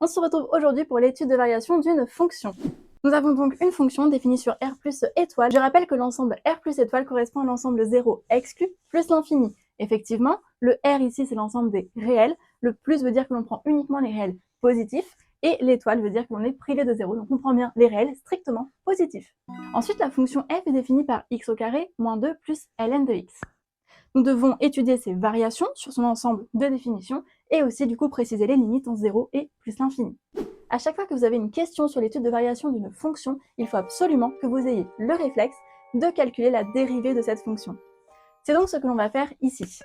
On se retrouve aujourd'hui pour l'étude de variation d'une fonction. Nous avons donc une fonction définie sur R plus étoile. Je rappelle que l'ensemble R plus étoile correspond à l'ensemble 0 exclu plus l'infini. Effectivement, le R ici c'est l'ensemble des réels, le plus veut dire que l'on prend uniquement les réels positifs, et l'étoile veut dire que l'on est privé de 0, donc on prend bien les réels strictement positifs. Ensuite, la fonction f est définie par x au carré moins 2 plus ln de x. Nous devons étudier ces variations sur son ensemble de définitions et aussi du coup préciser les limites en 0 et plus l'infini. À chaque fois que vous avez une question sur l'étude de variation d'une fonction, il faut absolument que vous ayez le réflexe de calculer la dérivée de cette fonction. C'est donc ce que l'on va faire ici.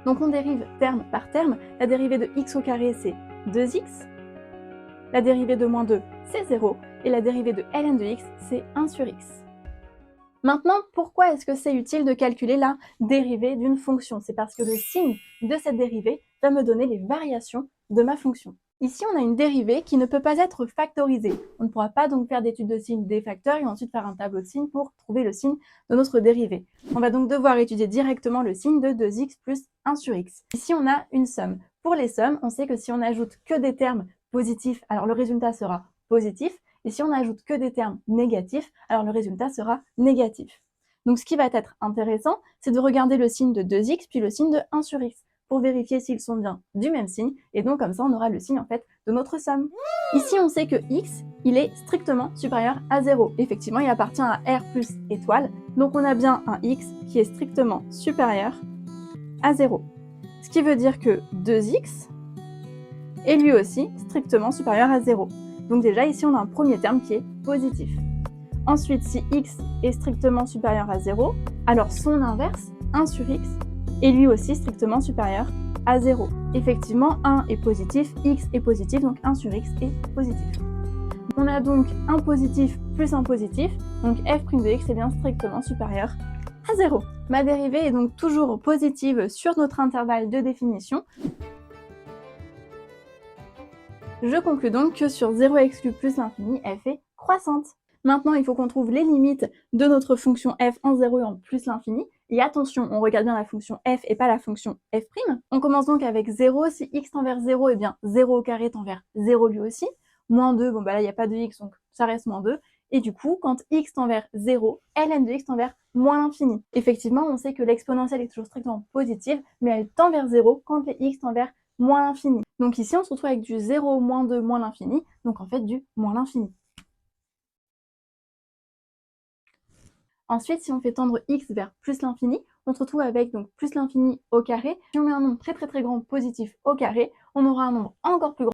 Donc on dérive terme par terme. La dérivée de x au carré c'est 2x, la dérivée de moins 2 c'est 0 et la dérivée de ln de x c'est 1 sur x. Maintenant, pourquoi est-ce que c'est utile de calculer la dérivée d'une fonction? C'est parce que le signe de cette dérivée va me donner les variations de ma fonction. Ici, on a une dérivée qui ne peut pas être factorisée. On ne pourra pas donc faire d'étude de signes des facteurs et ensuite faire un tableau de signes pour trouver le signe de notre dérivée. On va donc devoir étudier directement le signe de 2x plus 1 sur x. Ici, on a une somme. Pour les sommes, on sait que si on ajoute que des termes positifs, alors le résultat sera positif. Et si on n'ajoute que des termes négatifs, alors le résultat sera négatif. Donc ce qui va être intéressant, c'est de regarder le signe de 2x puis le signe de 1 sur x pour vérifier s'ils sont bien du même signe, et donc comme ça on aura le signe en fait de notre somme. Ici on sait que x, il est strictement supérieur à 0. Effectivement, il appartient à R plus étoile, donc on a bien un x qui est strictement supérieur à 0. Ce qui veut dire que 2x est lui aussi strictement supérieur à 0. Donc déjà, ici, on a un premier terme qui est positif. Ensuite, si x est strictement supérieur à 0, alors son inverse, 1 sur x, est lui aussi strictement supérieur à 0. Effectivement, 1 est positif, x est positif, donc 1 sur x est positif. On a donc un positif plus un positif, donc f' de x est bien strictement supérieur à 0. Ma dérivée est donc toujours positive sur notre intervalle de définition. Je conclus donc que sur 0 exclu plus l'infini, f est croissante. Maintenant, il faut qu'on trouve les limites de notre fonction f en 0 et en plus l'infini. Et attention, on regarde bien la fonction f et pas la fonction f'. On commence donc avec 0. Si x tend vers 0, et bien 0 au carré tend vers 0 lui aussi. Moins 2, bon bah là, il n'y a pas de x, donc ça reste moins 2. Et du coup, quand x tend vers 0, ln de x tend vers moins l'infini. Effectivement, on sait que l'exponentielle est toujours strictement positive, mais elle tend vers 0 quand les x tend vers moins l'infini. Donc ici, on se retrouve avec du 0, moins 2, moins l'infini, donc en fait du moins l'infini. Ensuite, si on fait tendre x vers plus l'infini, on se retrouve avec donc plus l'infini au carré. Si on met un nombre très grand positif au carré, on aura un nombre encore plus grand